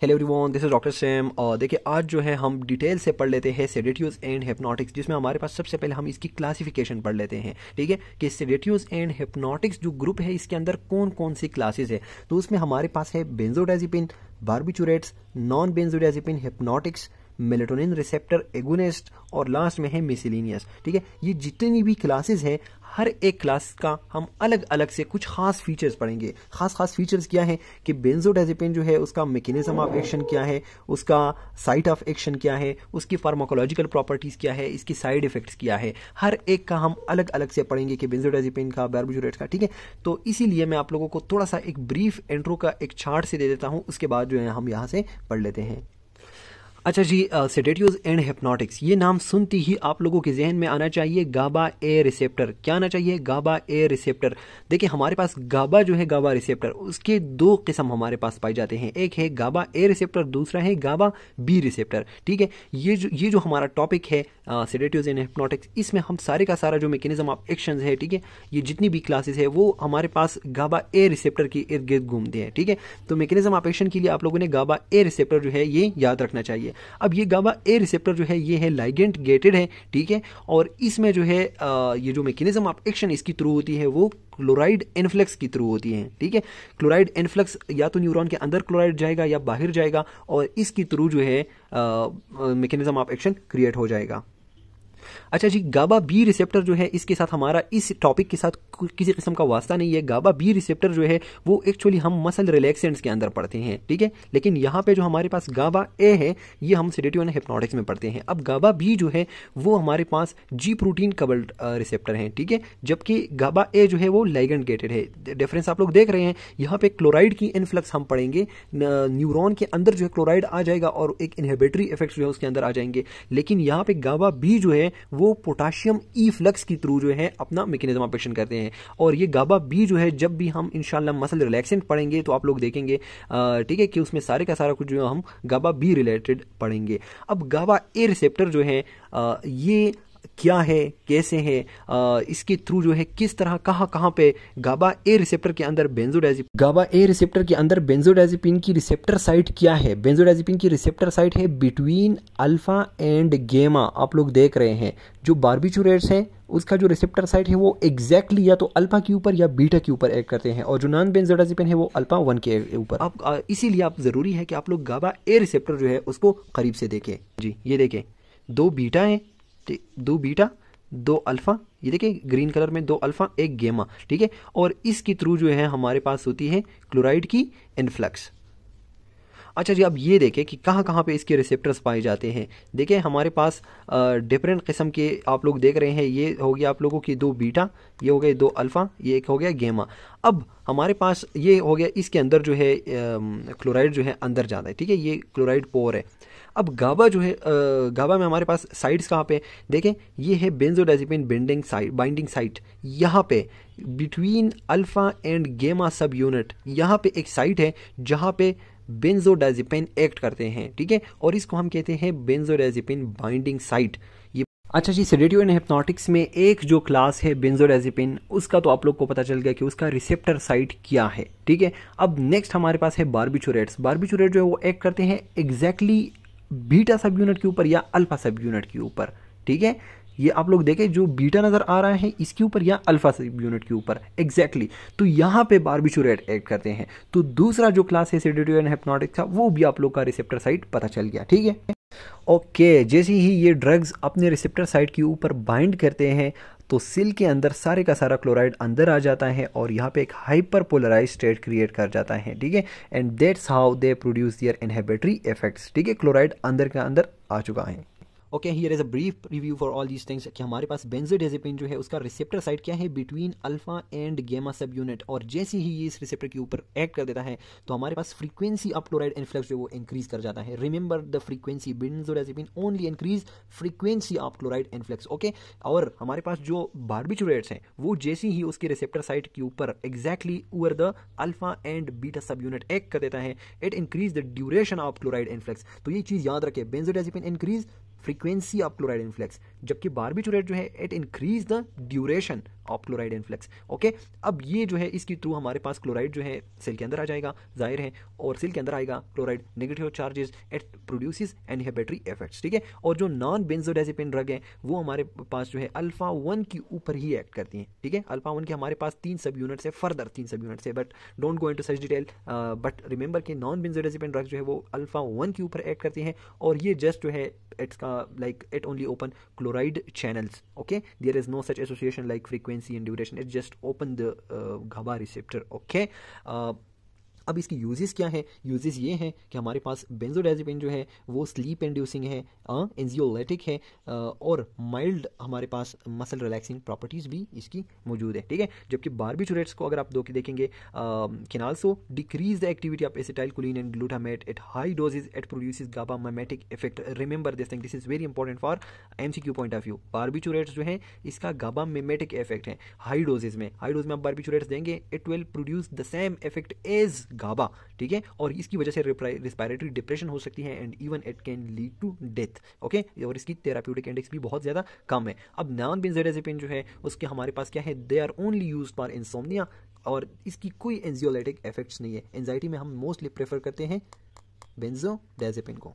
Hello everyone, this is doctor Sam. और देखिए आज जो है हम डिटेल से पढ़ लेते हैं सेडेटिव्स एंड हिप्नोटिक्स, जिसमें हमारे पास सबसे पहले हम इसकी क्लासिफिकेशन पढ़ लेते हैं। ठीक है कि सेडेटिव्स एंड हिप्नोटिक्स जो ग्रुप है इसके अंदर कौन कौन सी क्लासेस है। तो उसमें हमारे पास है benzodiazepine, barbiturates, non benzodiazepine hypnotics, melatonin receptor agonist और लास्ट में है मिसलिनियस। ठीक है, ये जितनी भी क्लासेस हैं हर एक क्लास का हम अलग अलग से कुछ खास फीचर्स पढ़ेंगे। खास फीचर्स क्या है कि बेंजोडाइजेपिन जो है उसका मैकेनिज्म ऑफ एक्शन क्या है, उसका साइट ऑफ एक्शन क्या है, उसकी फार्माकोलॉजिकल प्रॉपर्टीज क्या है, इसकी साइड इफेक्ट्स क्या है, हर एक का हम अलग अलग से पढ़ेंगे कि बेंजोडाइजेपिन का, बार्बिचुरेट्स का। ठीक है, तो इसीलिए मैं आप लोगों को थोड़ा सा एक ब्रीफ इंट्रो का एक चार्ट से दे देता हूं, उसके बाद जो है हम यहां से पढ़ लेते हैं। अच्छा जी, सेडेटिव्स एंड हिप्नोटिक्स, ये नाम सुनते ही आप लोगों के जहन में आना चाहिए गाबा ए रिसेप्टर। क्या आना चाहिए? गाबा ए रिसेप्टर। देखिए हमारे पास गाबा जो है, गाबा रिसेप्टर, उसके दो किस्म हमारे पास पाए जाते हैं। एक है गाबा ए रिसेप्टर, दूसरा है गाबा बी रिसेप्टर। ठीक है, ये जो हमारा टॉपिक है सेडेटिव्स एंड हिप्नोटिक्स, इसमें हम सारे का सारा जो मैकेनिज्म ऑफ एक्शन है, ठीक है, ये जितनी भी क्लासेस है वो हमारे पास गाबा ए रिसेप्टर के इर्द गिर्द घूमते हैं। ठीक है, तो मैकेनिज्म ऑफ एक्शन के लिए आप लोगों ने गाबा ए रिसेप्टर जो है ये याद रखना चाहिए। अब ये गाबा ए रिसेप्टर जो है ये है लाइगेंड गेटेड है। ठीक है, और इसमें जो है ये जो मैकेनिज्म ऑफ एक्शन इसकी थ्रू होती है वो क्लोराइड इनफ्लक्स की थ्रू होती है। ठीक है, क्लोराइड इनफ्लक्स या तो न्यूरॉन के अंदर क्लोराइड जाएगा या बाहर जाएगा और इसकी थ्रू जो है मैकेनिज्म ऑफ एक्शन क्रिएट हो जाएगा। अच्छा जी, गाबा बी रिसेप्टर जो है इसके साथ हमारा इस टॉपिक के साथ किसी किस्म का वास्ता नहीं है। गाबा बी रिसेप्टर जो है वो एक्चुअली हम मसल रिलैक्सेंट्स के अंदर पढ़ते हैं। ठीक है, लेकिन यहाँ पे जो हमारे पास गाबा ए है ये हम सेडेटिव एंड हिप्नोटिक्स में पढ़ते हैं। अब गाबा बी जो है वो हमारे पास जी प्रोटीन कबल्ड रिसेप्टर है। ठीक है, जबकि गाबा ए जो है वो लाइगेंड गेटेड है। डिफरेंस आप लोग देख रहे हैं, यहाँ पे क्लोराइड की इनफ्लक्स हम पढ़ेंगे, न्यूरॉन के अंदर जो है क्लोराइड आ जाएगा और एक इनहिबिटरी इफेक्ट जो है उसके अंदर आ जाएंगे। लेकिन यहाँ पे गाबा बी जो है वो पोटाशियम ई फ्लक्स की थ्रू जो है अपना मैकेनिज्म ऑफ एक्शन करते हैं। और ये गाबा बी जो है जब भी हम इंशाल्लाह मसल रिलैक्सेंट पढ़ेंगे तो आप लोग देखेंगे ठीक है कि उसमें सारे का सारा कुछ जो है हम गाबा बी रिलेटेड पढ़ेंगे। अब गाबा ए रिसेप्टर जो है ये क्या है, कैसे है, इसके थ्रू जो है किस तरह कहाँ पे गाबा ए रिसेप्टर के अंदर बेंजोडाइजेपिन की रिसेप्टर साइट क्या है। बेंजोडाइजेपिन की रिसेप्टर साइट है बिटवीन अल्फा एंड गेमा। आप लोग देख रहे हैं जो बार्बिचुरेट्स है उसका जो रिसेप्टर साइट है वो एग्जैक्टली या तो अल्फा के ऊपर या बीटा के ऊपर एक्ट करते हैं, और जो नॉन बेंजोडाइजेपिन है वो अल्फा 1 के ऊपर। अब इसीलिए आप जरूरी है कि आप लोग गाबा ए रिसेप्टर जो है उसको करीब से देखें। जी ये देखें, दो बीटा है, दो बीटा, दो अल्फा, ये देखिए ग्रीन कलर में दो अल्फा एक गेमा। ठीक है, और इसकी थ्रू जो है हमारे पास होती है क्लोराइड की इनफ्लक्स। अच्छा जी, अब ये देखें कि कहाँ पे इसके रिसेप्टर्स पाए जाते हैं। देखें हमारे पास डिफरेंट किस्म के आप लोग देख रहे हैं, ये हो गया आप लोगों की दो बीटा, ये हो गए दो अल्फा, ये एक हो गया गेमा। अब हमारे पास ये हो गया, इसके अंदर जो है क्लोराइड जो है अंदर जाता है। ठीक है, ये क्लोराइड पोर है। अब गाबा जो है गाबा में हमारे पास साइड्स कहाँ पे देखें, ये है बेंजोडाइजेपिन बाइंडिंग साइट। यहाँ पे बिटवीन अल्फा एंड गेमा सब यूनिट यहाँ पे एक साइट है जहाँ पे बेंजोडाइजेपिन एक्ट करते हैं। ठीक है, और इसको हम कहते हैं बेंजोडाइजेपिन बाइंडिंग साइट। ये अच्छा जी, सेडेटिव एंड हिप्नोटिक्स में एक जो क्लास है बेंजोडाइजेपिन, उसका तो आप लोग को पता चल गया कि उसका रिसेप्टर साइट क्या है। ठीक है, अब नेक्स्ट हमारे पास है बार्बिचुरेट्स। बार्बिचुरेट जो है वो एक्ट करते हैं एग्जैक्टली बीटा सब यूनिट के ऊपर या अल्फा सब यूनिट के ऊपर। ठीक है, ये आप लोग देखें जो बीटा नजर आ रहा है इसके ऊपर या अल्फा सब यूनिट के ऊपर एग्जैक्टली, तो यहाँ पे बार्बिचुरेट एक्ट करते हैं। तो दूसरा जो क्लास है सेडेटिव एंड हिप्नोटिक्स का वो भी आप लोग का रिसेप्टर साइट पता चल गया। ठीक है, ओके, जैसे ही ये ड्रग्स अपने रिसेप्टर साइट के ऊपर बाइंड करते हैं तो सेल के अंदर सारे का सारा क्लोराइड अंदर आ जाता है और यहाँ पे एक हाइपर पोलराइज स्टेट क्रिएट कर जाता है। ठीक है, and that's how they produce their inhibitory effects. ठीक है, क्लोराइड अंदर के अंदर आ चुका है। Okay, here is a brief review for all these things कि हमारे पास बेंजोडाइजेपिन जो है उसका रिसेप्टर साइट क्या है बिटवीन अल्फा एंड गेमा सब यूनिट, और जैसे ही ये इस रिसेप्टर के ऊपर एक्ट कर देता है तो हमारे पास फ्रीक्वेंसी ऑफ क्लोराइड इनफ्लक्स जो वो इंक्रीज कर जाता है। Remember the frequency, benzodiazepine only increase frequency of chloride influx. Okay, और हमारे पास जो बार्बिचुरेट्स हैं वो जैसे ही उसके रिसेप्टर साइट के ऊपर exactly over the alpha and beta सब यूनिट एक्ट कर देता है, it increase the duration of chloride influx. तो ये चीज याद रखें, benzodiazepine increase frequency of chloride influx, जबकि बार्बिचुरेट जो है it increase the duration of chloride influx. Okay, अब ये जो है इसके थ्रू हमारे पास क्लोराइड जो है सेल के अंदर आ जाएगा, जाहिर है, और सेल के अंदर आएगा chloride, negative charges, it produces inhibitory effects, ठीक है। और जो नॉन बेंजोडाइजेपिन ड्रग है वो हमारे पास जो है अल्फा 1 के ऊपर ही एक्ट करती हैं, ठीक है। अल्फा 1 के हमारे पास 3 सब यूनिट्स है, फर्दर 3 सब यूनिट्स है, but don't go into such detail, but remember कि नॉन बेंजोडाइजेपिन ड्रग जो है वो अल्फा 1 के ऊपर एक्ट करती हैं, और ये जस्ट जो है it's like it only open chloride channels. Okay, there is no such association like frequency and duration, it just open the GABA receptor. Okay, अब इसकी यूजेस क्या है? यूजेस ये हैं कि हमारे पास बेंजोडाइजेपिन जो है वो स्लीप इंड्यूसिंग है, एंजियोलाइटिक है, और माइल्ड हमारे पास मसल रिलैक्सिंग प्रॉपर्टीज़ भी इसकी मौजूद है, ठीक है। जबकि बारबिचुरेट्स को अगर आप देखेंगे, can also decrease the activity of acetylcholine and glutamate at high doses, it produces GABA mimetic effect. Remember this thing, this is very important for MCQ point of view. Barbiturates जो है इसका GABA mimetic effect है high doses में। High dose में आप barbiturates देंगे, it will produce the same effect as GABA, ठीक है, और इसकी वजह से रिस्पायरेटरी डिप्रेशन हो सकती है and even it can lead to death. Okay, और इसकी थेराप्यूटिक इंडेक्स भी बहुत ज्यादा कम है। अब नॉन बेंजोडाइजेपिन जो है उसके हमारे पास क्या है, they are only used for insomnia, और इसकी कोई एंजियोलाइटिक इफेक्ट्स नहीं है। एंजाइटी में हम मोस्टली प्रेफर करते हैं बेंजोडाइजेपिन को।